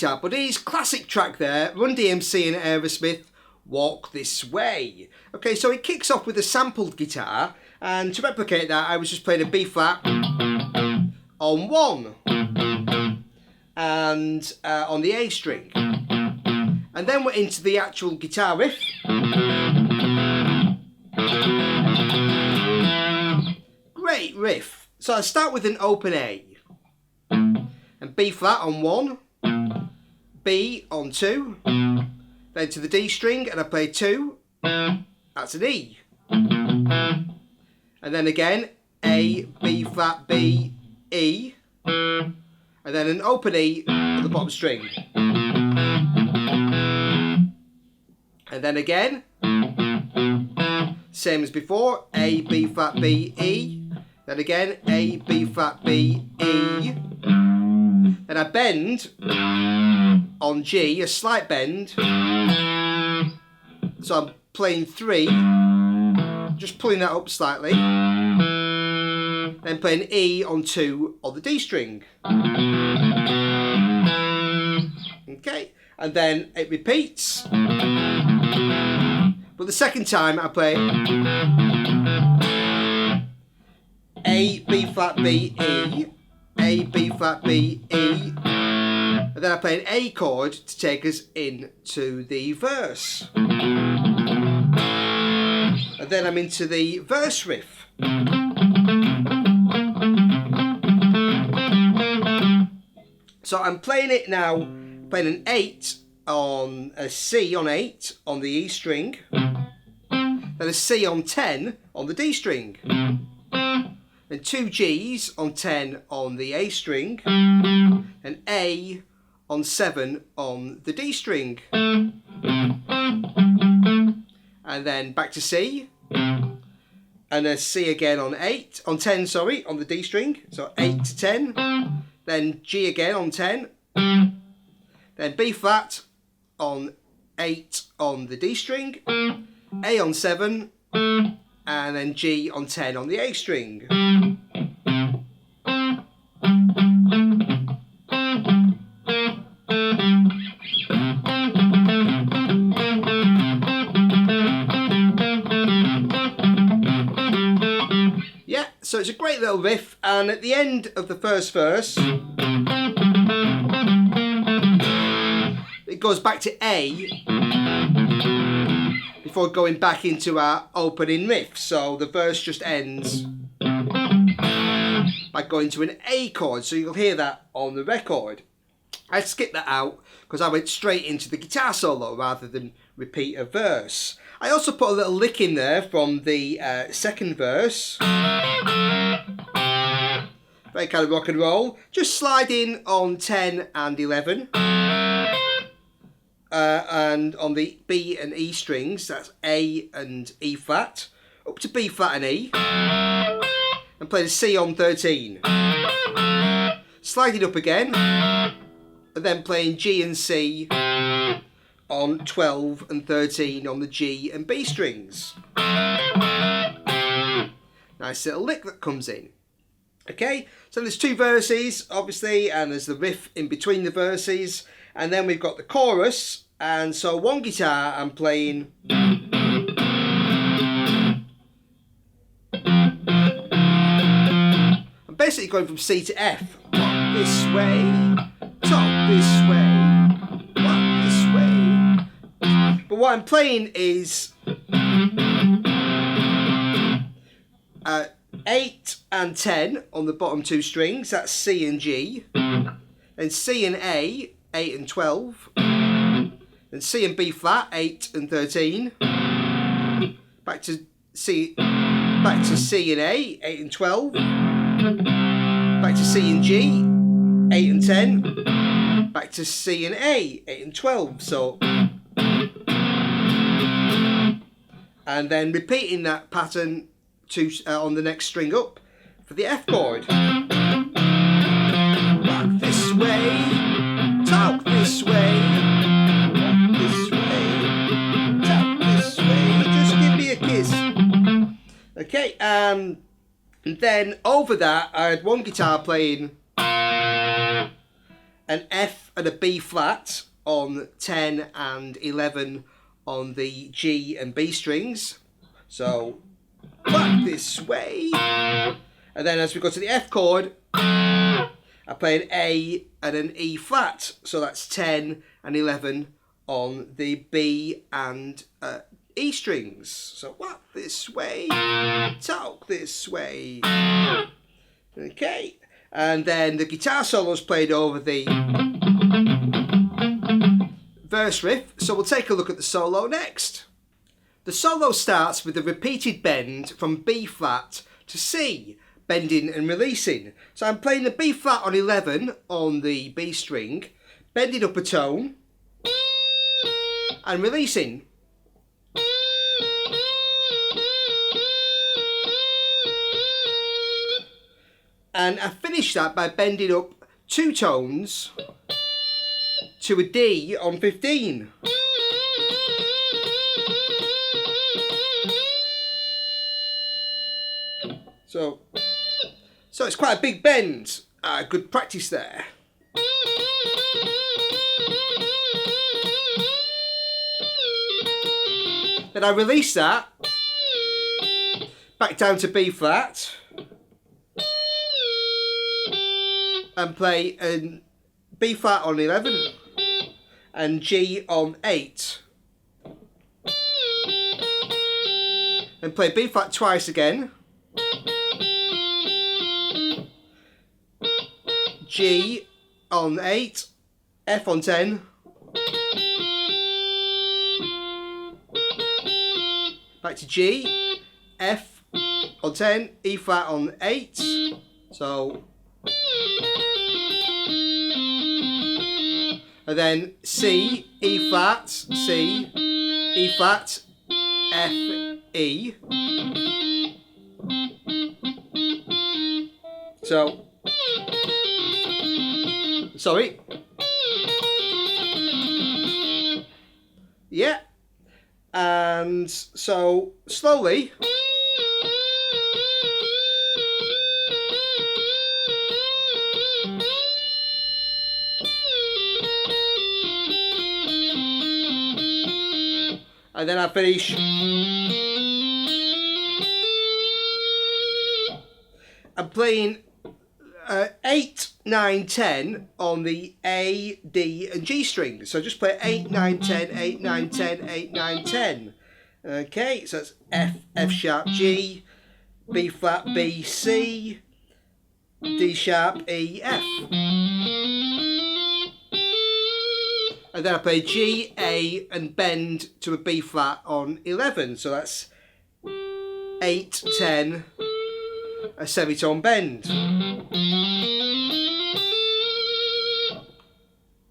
Guitar Buddies, classic track there, Run D.M.C and Aerosmith, Walk This Way. Okay, so it kicks off with a sampled guitar, and to replicate that I was just playing a B flat on 1 and on the A string, and then we're into the actual guitar riff. Great riff. So I start with an open A and B flat on 1, B on 2, then to the D string and I play 2, that's an E, and then again A, B flat, B, E, and then an open E on the bottom string, and then again same as before, A, B flat, B, E, then again A, B flat, B, E, then I bend on G, a slight bend, so I'm playing 3, just pulling that up slightly, then playing E on 2 on the D string. Okay, and then it repeats, but the second time I play A, B flat, B, E, A, B flat, B, E, and then I play an A chord to take us into the verse. And then I'm into the verse riff. So I'm playing it now, playing an 8 on a C on 8 on the E string, then a C on 10 on the D string, then 2 G's on 10 on the A string, and A on 7 on the D string, and then back to C, and a C again on 10 sorry, on the D string, so 8 to 10, then G again on 10, then B flat on 8 on the D string, A on 7, and then G on 10 on the A string. Yeah, so it's a great little riff, and at the end of the first verse it goes back to A before going back into our opening riff. So the verse just ends by going to an A chord, so you'll hear that on the record. I skipped that out because I went straight into the guitar solo rather than repeat a verse. I also put a little lick in there from the second verse, very kind of rock and roll, just sliding on 10 and 11. And on the B and E strings, that's A and E flat, up to B flat and E, and play the C on 13. Sliding up again, and then playing G and C on 12 and 13 on the G and B strings. Nice little lick that comes in. Okay, so there's 2 verses, obviously, and there's the riff in between the verses. And then we've got the chorus, and so one guitar I'm playing basically going from C to F. Walk this way, talk this way, walk this way. But what I'm playing is 8 and 10 on the bottom 2 strings. That's C and G. Then C and A, 8 and 12. Then C and B flat, 8 and 13. Back to C and A, 8 and 12. Back to C and G, 8 and 10. Back to C and A, 8 and 12. So, and then repeating that pattern on the next string up for the F chord. Walk this way, talk this way, walk this way, talk this way, just give me a kiss. Okay, and then over that I had one guitar playing an F and a B flat on 10 and 11 on the G and B strings. So, walk this way. And then as we go to the F chord, I play an A and an E flat. So that's 10 and 11 on the B and E strings. So walk this way, talk this way. Okay. And then the guitar solo's played over the verse riff. So we'll take a look at the solo next. The solo starts with a repeated bend from B flat to C, bending and releasing. So I'm playing the B flat on 11 on the B string, bending up a tone, and releasing. And I finish that by bending up 2 tones to a D on 15. So it's quite a big bend. Good practice there. Then I release that back down to B flat and play a B flat on 11 and G on 8. And play B flat twice again. G on 8, F on 10, back to G, F on 10, E flat on 8, so, and then C, E flat, C, E flat, F, E, so, sorry. Yeah. And so slowly. And then I finish. I'm playing 8, 9, 10 on the A, D and G strings. So just play 8, 9, 10, 8, 9, 10, 8, 9, 10. Okay, so that's F, F sharp, G, B flat, B, C, D sharp, E, F. And then I play G, A and bend to a B flat on 11. So that's 8, 10, a semitone bend.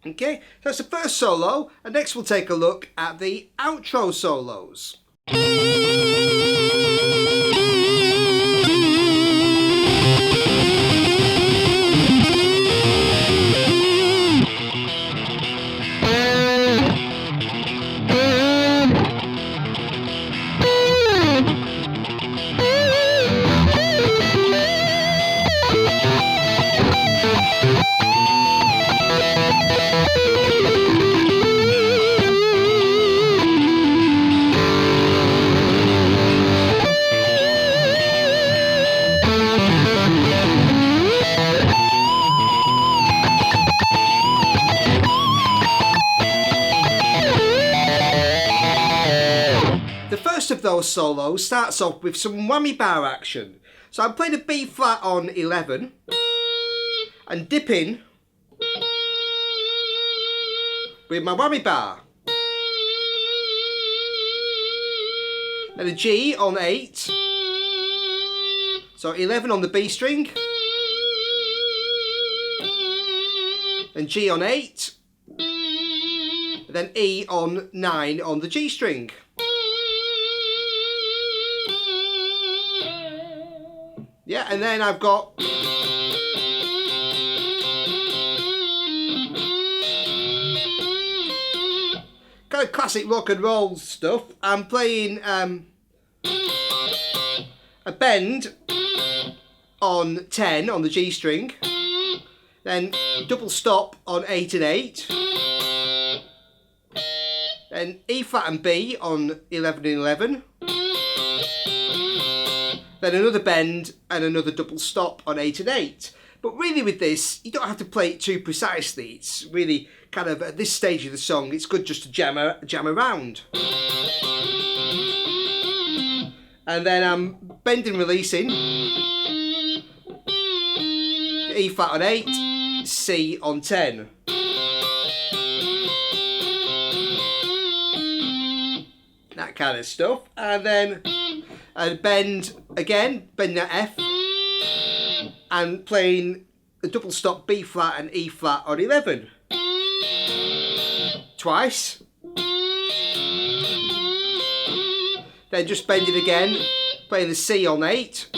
Okay, so that's the first solo, and next we'll take a look at the outro solos. of those solos starts off with some whammy bar action. So I'm playing a B flat on 11 and dipping with my whammy bar. Then a G on 8. So 11 on the B string. Then G on 8. Then E on 9 on the G string. Yeah, and then I've got kind of classic rock and roll stuff. I'm playing a bend on 10 on the G string, then double stop on 8 and 8, then E flat and B on 11 and 11, then another bend and another double stop on 8 and 8. But really with this, you don't have to play it too precisely. It's really kind of, at this stage of the song, it's good just to jam around. And then I'm bending, releasing, E flat on 8, C on 10. That kind of stuff. And then bend again, bend that F, and playing a double stop B flat and E flat on 11. Twice. Then just bend it again, playing the C on 8.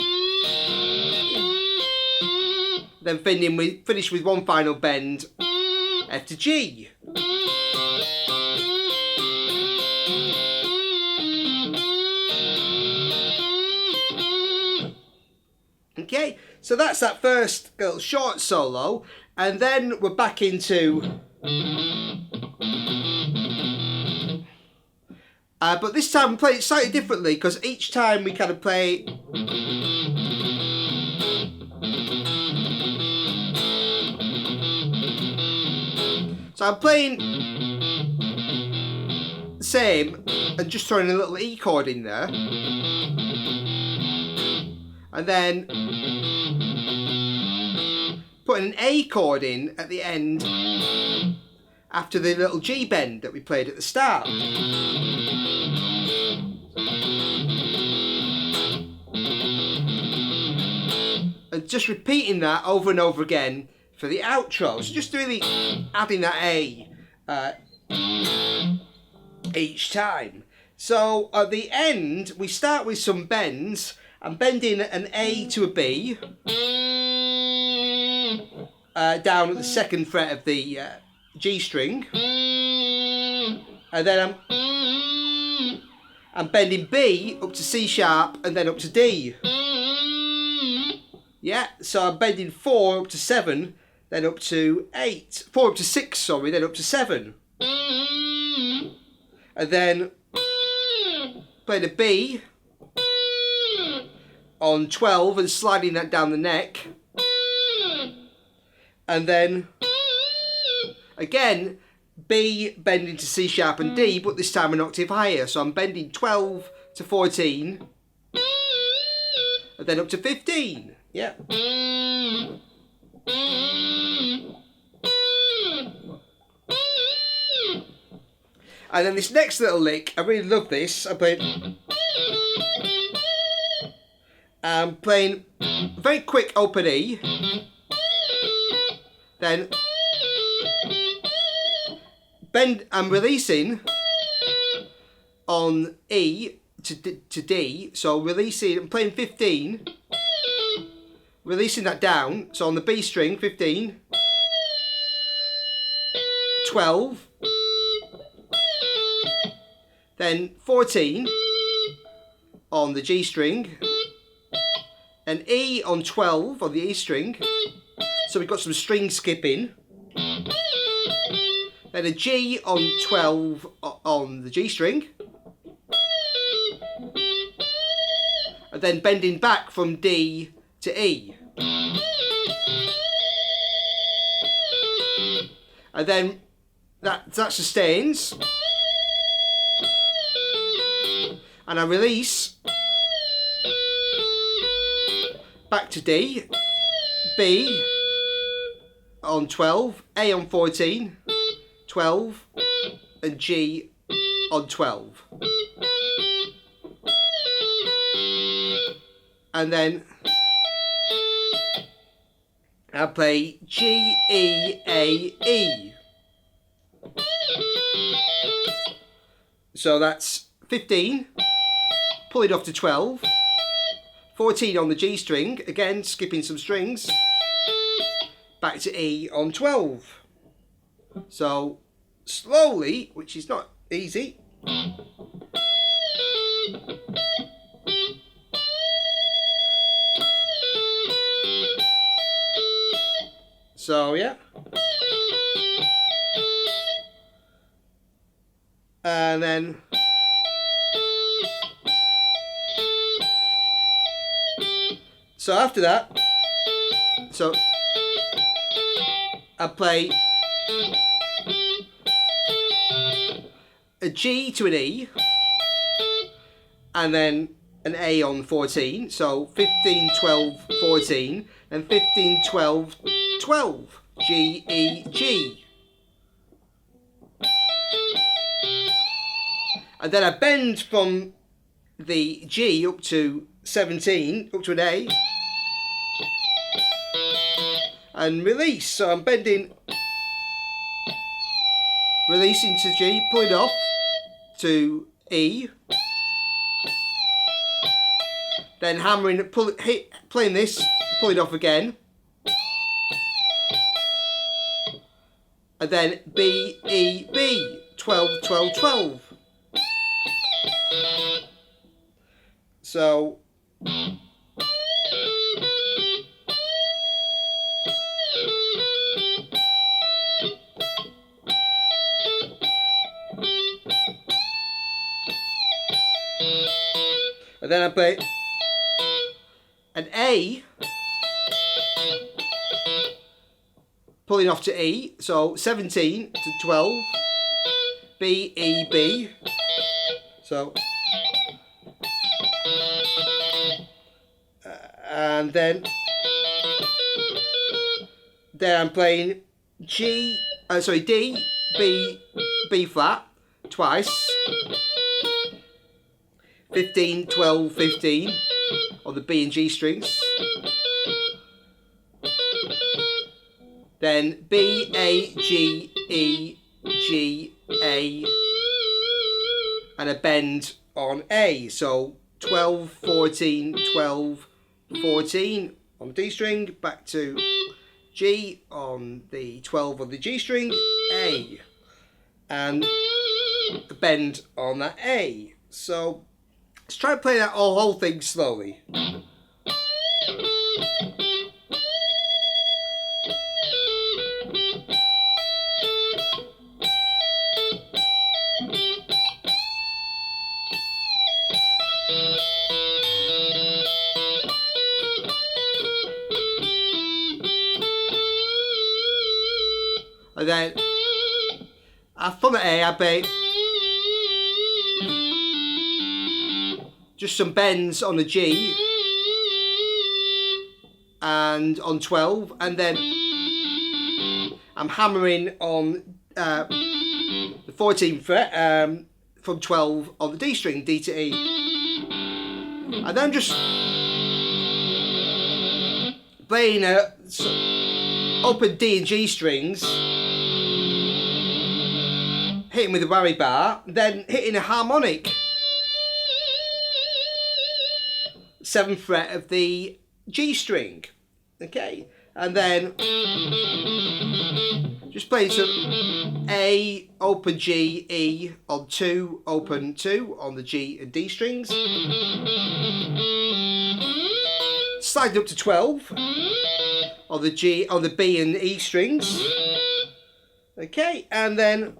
Then finish with one final bend, F to G. Okay, so that's that first little short solo, and then we're back into... but this time we play it slightly differently, because each time we kind of play... So I'm playing the same, and just throwing a little E chord in there. And then putting an A chord in at the end after the little G bend that we played at the start. And just repeating that over and over again for the outro. So just really adding that A each time. So at the end, we start with some bends. I'm bending an A to a B down at the second fret of the G string, and then I'm bending B up to C sharp and then up to D. Yeah, so I'm bending 4 up to 7, then up to 8, 4 up to 6, sorry, then up to 7, and then playing a B on 12 and sliding that down the neck, and then again B bending to C sharp and D, but this time an octave higher, so I'm bending 12 to 14 and then up to 15. Yeah. And then this next little lick, I really love this. I'm playing very quick open E, then bend, I'm releasing on E to D, so releasing, I'm playing 15, releasing that down, so on the B string, 15, 12, then 14 on the G string, an E on 12 on the E string, so we've got some string skipping, then a G on 12 on the G string, and then bending back from D to E, and then that sustains, and I release back to D, B on 12, A on 14, 12, and G on 12. And then I play G, E, A, E. So that's 15, pull it off to 12, 14 on the G string, again skipping some strings, back to E on 12. So slowly, which is not easy. So yeah. And then so after that, so I play a G to an E and then an A on 14, so 15, 12, 14, and 15, 12, 12, G, E, G. And then I bend from the G up to 17, up to an A, and release. So I'm bending, releasing to G, pulling off to E, then hammering, playing this, pulling off again, and then B, E, B, 12, 12, 12. So and then I play an A, pulling off to E, so 17 to 12, B, E, B, so and then I'm playing D, B, B flat twice, 15, 12, 15 on the B and G strings, then B, A, G, E, G, A, and a bend on A, so 12, 14, 12, 14 on the D string, back to G on the 12 on the G string, A, and the bend on that A. So let's try and play that whole thing slowly. And then from the A, I play just some bends on the G and on 12, and then I'm hammering on the 14th fret from 12 on the D string, D to E, and then just playing open D and G strings, hitting with a whammy bar, then hitting a harmonic 7th fret of the G string, okay, and then just playing some A, open G, E on 2, open 2 on the G and D strings, sliding up to 12 on the G, on the B and E strings, okay, and then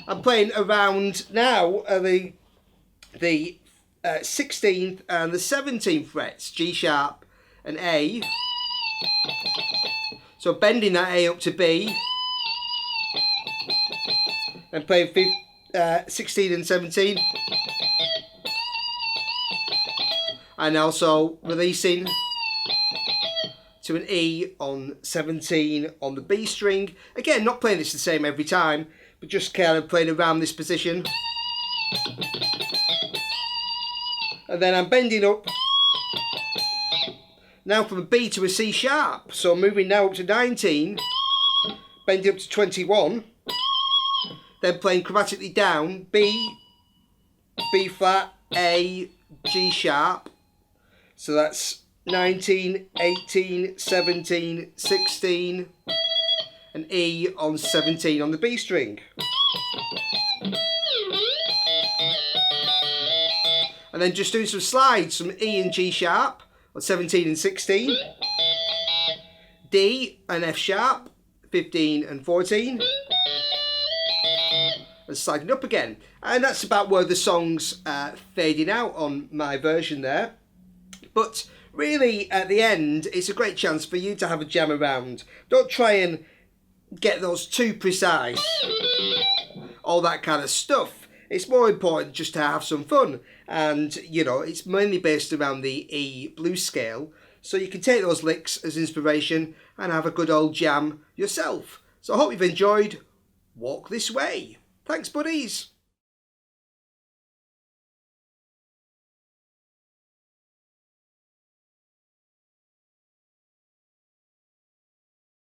I'm playing around now the 16th and the 17th frets, G sharp and A. So bending that A up to B and playing 16 and 17. And also releasing to an E on 17 on the B string. Again, not playing this the same every time, but just kind of playing around this position. And then I'm bending up now from a B to a C sharp. So I'm moving now up to 19, bending up to 21, then playing chromatically down, B, B flat, A, G sharp. So that's 19, 18, 17, 16, and E on 17 on the B string. And then just doing some slides, some E and G sharp on 17 and 16, D and F sharp, 15 and 14, and sliding up again. And that's about where the song's fading out on my version there. But really, at the end, it's a great chance for you to have a jam around. Don't try and get those too precise, all that kind of stuff. It's more important just to have some fun. And, you know, it's mainly based around the E blues scale. So you can take those licks as inspiration and have a good old jam yourself. So I hope you've enjoyed Walk This Way. Thanks, buddies.